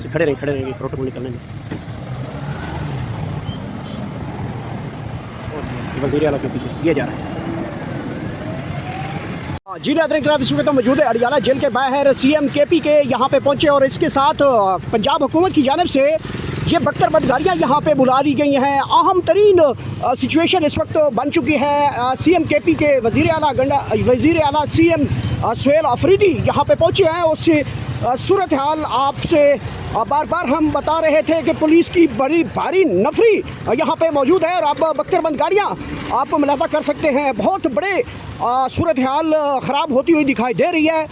बस खड़े रहेंगे प्रोटोकॉल निकलने में। वज़ीर आला के पीछे ये जा रहा है। जी नाज़रीन, इस वक्त मौजूद है अडियाला जेल के बाहर। सीएम केपी के यहाँ पे पहुँचे और इसके साथ पंजाब हुकूमत की जानिब से ये बख्तर गाड़ियाँ यहाँ पे बुला ली गई हैं। अहम तरीन सिचुएशन इस वक्त बन चुकी है। सीएम केपी के वज़ीर आला सीएम सुहेल अफरीदी यहाँ पे पहुँचे हैं। उससे सूरत हाल आपसे बार बार हम बता रहे थे कि पुलिस की बड़ी भारी नफरी यहाँ पे मौजूद है और आप बख्तरबंद गाड़ियाँ आप मुलाजा कर सकते हैं। बहुत बड़े सूरत हाल ख़राब होती हुई दिखाई दे रही है।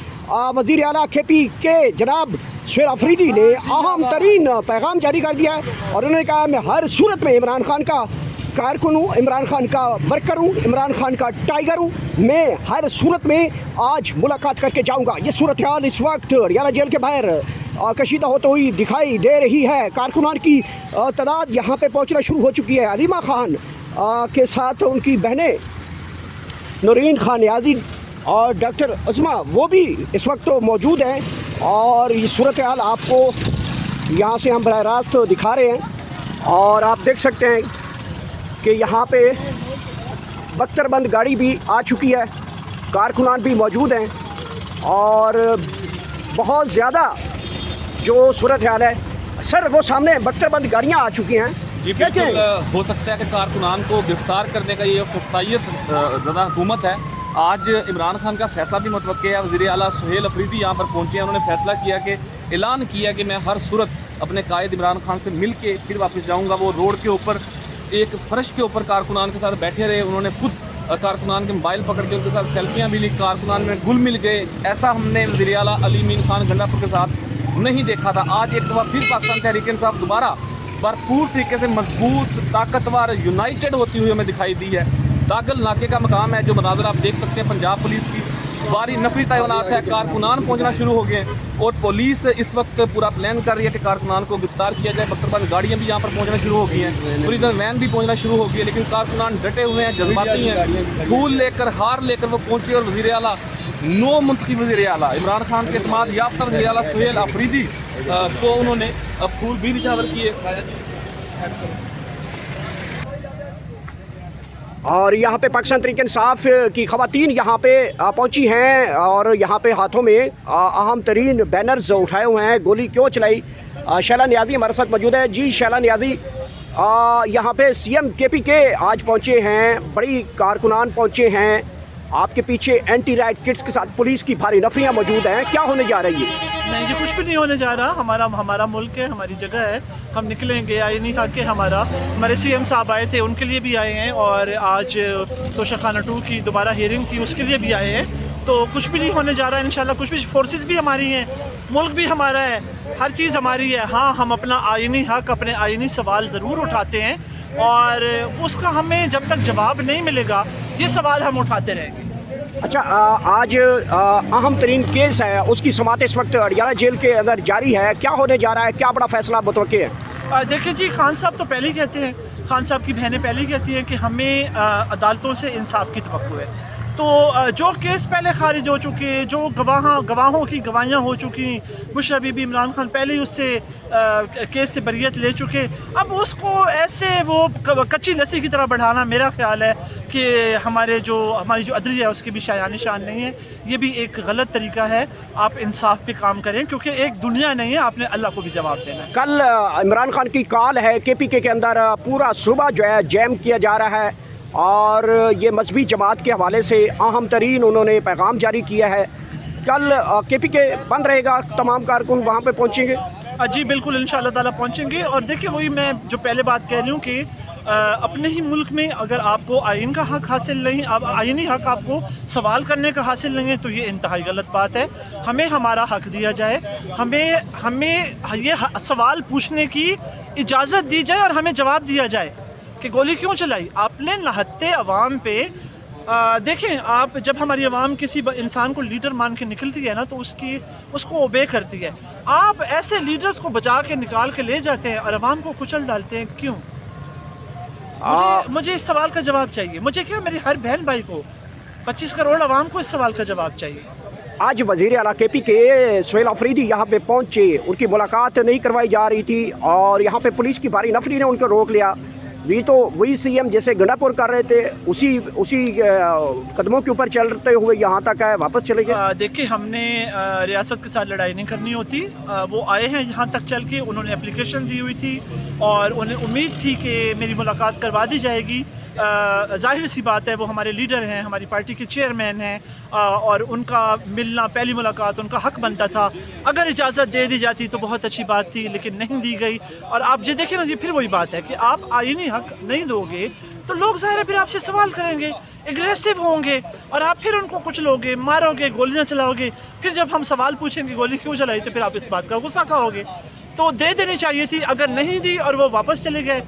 वज़ीर आला केपी के जनाब सुहेल अफरीदी ने अहम तरीन पैगाम जारी कर दिया है और उन्होंने कहा मैं हर सूरत में इमरान खान का कारकुन हूँ, इमरान खान का वर्कर हूँ, इमरान खान का टाइगर हूँ। मैं हर सूरत में आज मुलाकात करके जाऊँगा। ये सूरत हाल इस वक्त अडियाला जेल के बाहर कशीदा होती हुई दिखाई दे रही है। कारकुनान की तादाद यहाँ पे पहुँचना शुरू हो चुकी है। अलीमा खान के साथ उनकी बहनें नूरीन खान नियाज़ी और डॉक्टर उस्मा वो भी इस वक्त तो मौजूद हैं और ये सूरत हाल आपको यहाँ से हम बराह रास्त दिखा रहे हैं और आप देख सकते हैं कि यहाँ पे बख्तरबंद गाड़ी भी आ चुकी है, कारकुनान भी मौजूद हैं और बहुत ज़्यादा जो सूरत हाल है। सर वो सामने बख्तरबंद गाड़ियाँ आ चुकी हैं। जी बिल्कुल हो सकता है कि कारकुनान को गिरफ्तार करने का ये फस्तायत ज़्यादा हुकूमत है। आज इमरान खान का फैसला भी मुतवक्के है। वज़ीर आला सुहेल अफरीदी यहाँ पर पहुँचे हैं। उन्होंने फैसला किया कि ऐलान किया कि मैं हर सूरत अपने कायद इमरान खान से मिल के फिर वापस जाऊँगा। वो रोड के ऊपर एक फ़र्श के ऊपर कारकुनान के साथ बैठे रहे। उन्होंने खुद कारकुनान के मोबाइल पकड़ के उनके साथ सेल्फियाँ भी ली। कारकुनान में घुल मिल गए। ऐसा हमने वज़ीर आला अली मीन खान गंडापुर के साथ नहीं देखा था। आज एक दफ़ा फिर पाकिस्तान तहरीक इंसाफ दोबारा भरपूर तरीके से मजबूत, ताकतवर, यूनाइटेड होती हुई हमें दिखाई दी है। दागल नाके का मकाम है, जो मनाज़र आप देख सकते हैं। पंजाब पुलिस की भारी नफरी तैनात है। कारकुनान पहुंचना शुरू हो गए और पुलिस इस वक्त पूरा प्लान कर रही है कि कारकुनान को गिरफ्तार किया जाए। बख्तरबंद गाड़ियाँ भी यहाँ पर पहुंचना शुरू हो गई हैं, पुलिस वैन भी पहुंचना शुरू हो गई है, लेकिन कारकुनान डटे हुए हैं, जज्बाती हैं। फूल लेकर, हार लेकर वो पहुँचे और वज़ीर आला नो मुंतखब वज़ीर आला इमरान खान के इत्मीनान याफ्ता वज़ीर आला सुहेल अफरीदी को उन्होंने फूल भी निछावर किए। और यहाँ पे पाकिस्तान तहरीक इंसाफ की ख़वातीन यहाँ पे पहुँची हैं और यहाँ पे हाथों में अहम तरीन बैनर्स उठाए हुए हैं। गोली क्यों चलाई? शैला नियाज़ी हमारे साथ मौजूद है। जी शैला नियाज़ी, यहाँ पे सीएम केपी के आज पहुँचे हैं, बड़ी कारकुनान पहुँचे हैं, आपके पीछे एंटी राइट किट्स के साथ पुलिस की भारी नफरियाँ मौजूद हैं। क्या होने जा रही है? नहीं जी, कुछ भी नहीं होने जा रहा। हमारा मुल्क है, हमारी जगह है, हम निकलेंगे। आईनी हक के हमारे सीएम साहब आए थे, उनके लिए भी आए हैं और आज तोशाखाना 2 की दोबारा हियरिंग थी, उसके लिए भी आए हैं। तो कुछ भी नहीं होने जा रहा है इंशाल्लाह। कुछ भी, फोर्सेस भी हमारी हैं, मुल्क भी हमारा है, हर चीज़ हमारी है। हाँ, हम अपना आईनी हक, अपने आईनी सवाल ज़रूर उठाते हैं और उसका हमें जब तक जवाब नहीं मिलेगा ये सवाल हम उठाते रहेंगे। अच्छा, आज अहम तरीन केस है, उसकी समाअत इस वक्त अडियाला जेल के अंदर जारी है। क्या होने जा रहा है? क्या बड़ा फैसला मुतवक्के है? देखिए जी, खान साहब तो पहले ही कहते हैं, खान साहब की बहनें पहले ही कहती हैं कि हमें अदालतों से इंसाफ की तवक्को है। तो जो केस पहले खारिज हो चुके, जो गवाहों की गवाहियाँ हो चुकी, बुशरा बीबी, इमरान खान पहले ही उससे केस से बरियत ले चुके, अब उसको ऐसे वो कच्ची लस्सी की तरह बढ़ाना, मेरा ख्याल है कि हमारी जो अदलिया है उसकी भी शायान निशान नहीं है। ये भी एक गलत तरीका है। आप इंसाफ पे काम करें, क्योंकि एक दुनिया नहीं है, आपने अल्लाह को भी जवाब देना है। कल इमरान खान की कॉल है केपीके के अंदर पूरा सूबा जो है जैम किया जा रहा है और ये मजहबी जमात के हवाले से अहम तरीन उन्होंने पैगाम जारी किया है। कल केपीके बंद रहेगा, तमाम कारकुन वहाँ पे पहुँचेंगे? जी बिल्कुल, इंशाअल्लाह ताला पहुँचेंगे। और देखिए, वही मैं जो पहले बात कह रही हूँ कि अपने ही मुल्क में अगर आपको आइन का हक हासिल नहीं, अब आइनी हक आपको सवाल करने का हासिल नहीं है, तो ये इंतहाई गलत बात है। हमें हमारा हक दिया जाए, हमें ये सवाल पूछने की इजाज़त दी जाए और हमें जवाब दिया जाए कि गोली क्यों चलाई आपने नहत्ते अवाम पे। देखें, आप जब हमारी अवाम किसी इंसान को लीडर मान के निकलती है ना, तो उसको ओबे करती है। आप ऐसे लीडर्स को बचा के निकाल के ले जाते हैं और अवाम को कुचल डालते हैं, क्यों? मुझे इस सवाल का जवाब चाहिए। मुझे क्या, मेरी हर बहन भाई को, 25 करोड़ अवाम को इस सवाल का जवाब चाहिए। आज वज़ीर आला KP के सुहेल अफरीदी यहाँ पे पहुँचे, उनकी मुलाकात नहीं करवाई जा रही थी और यहाँ पे पुलिस की भारी नफरी ने उनको रोक लिया। वही CM जैसे गंडापुर कर रहे थे उसी कदमों के ऊपर चलते हुए यहाँ तक है, वापस चले गए। देखिए, हमने रियासत के साथ लड़ाई नहीं करनी होती। वो आए हैं यहाँ तक चल के, उन्होंने एप्लीकेशन दी हुई थी और उन्हें उम्मीद थी कि मेरी मुलाकात करवा दी जाएगी। ज़ाहिर सी बात है, वो हमारे लीडर हैं, हमारी पार्टी के चेयरमैन हैं और उनका मिलना, पहली मुलाकात उनका हक बनता था। अगर इजाज़त दे दी जाती तो बहुत अच्छी बात थी, लेकिन नहीं दी गई। और आप ये देखें ना जी, फिर वही बात है कि आप आईनी हक नहीं दोगे तो लोग ज़ाहिर है फिर आपसे सवाल करेंगे, एग्रेसिव होंगे और आप फिर उनको कुचलोगे, मारोगे, गोलियां चलाओगे। फिर जब हम सवाल पूछेंगे गोली क्यों चलाई तो फिर आप इस बात का गुस्सा खाओगे। तो दे देनी चाहिए थी, अगर नहीं दी और वो वापस चले गए,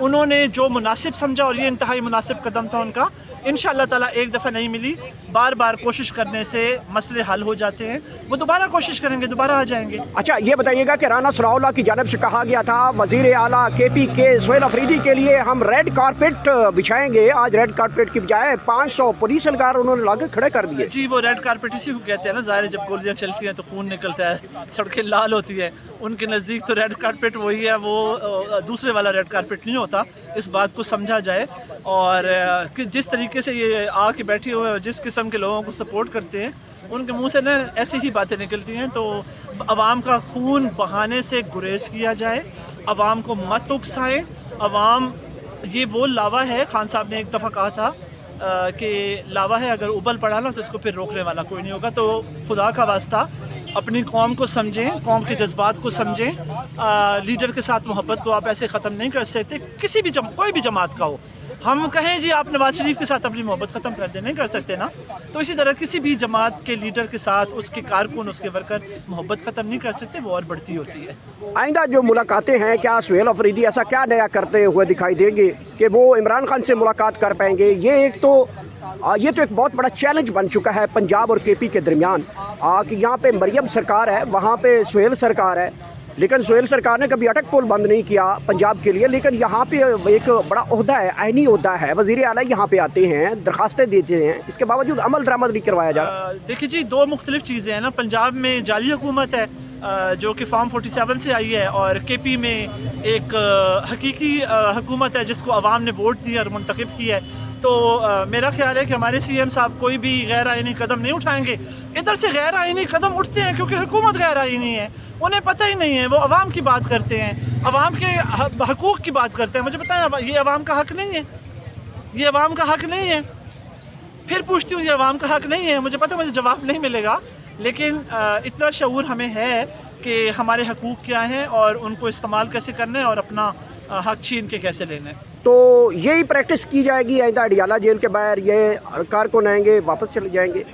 उन्होंने जो मुनासिब समझा और ये इंतहाई मुनासिब कदम था उनका। इंशाअल्लाह ताला एक दफ़ा नहीं मिली, बार बार कोशिश करने से मसले हल हो जाते हैं। वो दोबारा कोशिश करेंगे, दोबारा आ जाएंगे। अच्छा, ये बताइएगा कि राना सनाउल्लाह की जानिब से कहा गया था वज़ीर आला KP के सुहेल अफरीदी के लिए हम रेड कारपेट बिछाएंगे। आज रेड कारपेट की बजाय 500 पुलिस एहलकार उन्होंने लाके खड़े कर दिए। जी, वो रेड कारपेट इसी को कहते हैं ना, ज़ाहिर है जब गोलियाँ चलती हैं तो खून निकलता है, सड़कें लाल होती है। उनके नज़दीक तो रेड कारपेट वही है, वो दूसरे वाला रेड कारपेट नहीं होता। इस बात को समझा जाए और कि जिस तरीके से ये आके बैठे हुए हैं, जिस किस्म के लोगों को सपोर्ट करते हैं, उनके मुंह से ना ऐसी ही बातें निकलती हैं। तो अवाम का खून बहाने से गुरेज किया जाए, अवाम को मत उकसाएं। अवाम ये वो लावा है, खान साहब ने एक दफ़ा कहा था कि लावा है, अगर उबल पड़ा ना तो इसको फिर रोकने वाला कोई नहीं होगा। तो खुदा का वास्ता अपनी कौम को समझें, कौम के जज्बात को समझें। लीडर के साथ मोहब्बत को आप ऐसे ख़त्म नहीं कर सकते, किसी भी कोई भी जमात का हो। हम कहें जी आप नवाज शरीफ के साथ अपनी मोहब्बत ख़त्म कर दे, नहीं कर सकते ना। तो इसी तरह किसी भी जमात के लीडर के साथ उसके कारकुन, उसके वर्कर मोहब्बत ख़त्म नहीं कर सकते, वो और बढ़ती होती है। आइंदा जो मुलाकातें हैं, क्या सुहेल अफरीदी ऐसा क्या नया करते हुए दिखाई देंगे कि वो इमरान खान से मुलाकात कर पाएंगे? ये तो एक बहुत बड़ा चैलेंज बन चुका है पंजाब और KP के दरमियान कि यहाँ पे मरियम सरकार है, वहाँ पे सुहेल सरकार है, लेकिन सुहेल सरकार ने कभी अटक पुल बंद नहीं किया पंजाब के लिए। लेकिन यहाँ पे एक बड़ा ओहदा है, आइनी ओहदा है, वज़ीर आला यहाँ पे आते हैं, दरखास्तें देते हैं, इसके बावजूद अमल दरामद नहीं करवाया जा रहा। देखिए जी, दो मुख्तलिफ चीज़ें हैं ना। पंजाब में जाली हुकूमत है जो कि फॉर्म 47 से आई है, और KP में एक हकीकी हुकूमत है जिसको अवाम ने वोट दिया और मुंतखब की है। तो मेरा ख्याल है कि हमारे CM साहब कोई भी गैर आइनी कदम नहीं उठाएंगे। इधर से गैर आइनी कदम उठते हैं क्योंकि हुकूमत गैर आइनी है, उन्हें पता ही नहीं है। वो अवाम की बात करते हैं, अवाम के हकूक़ की बात करते हैं। मुझे बताएं, ये अवाम का हक नहीं है, ये अवाम का हक नहीं है। फिर पूछती हूँ, ये अवाम का हक नहीं है? मुझे पता है मुझे जवाब नहीं मिलेगा, लेकिन इतना शऊर हमें है कि हमारे हकूक़ क्या हैं और उनको इस्तेमाल कैसे करना है और अपना हक छीन के कैसे लेना है। तो यही प्रैक्टिस की जाएगी आइंदा? अडियाला जेल के बाहर ये कारकुन आएंगे, वापस चले जाएंगे?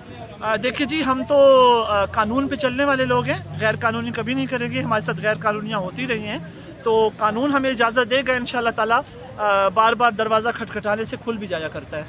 देखिए जी, हम तो कानून पे चलने वाले लोग हैं, गैर कानूनी कभी नहीं करेंगे। हमारे साथ गैर कानूनियाँ होती रही हैं, तो कानून हमें इजाज़त देगा इंशाअल्लाह ताला। बार बार दरवाज़ा खटखटाने से खुल भी जाया करता है।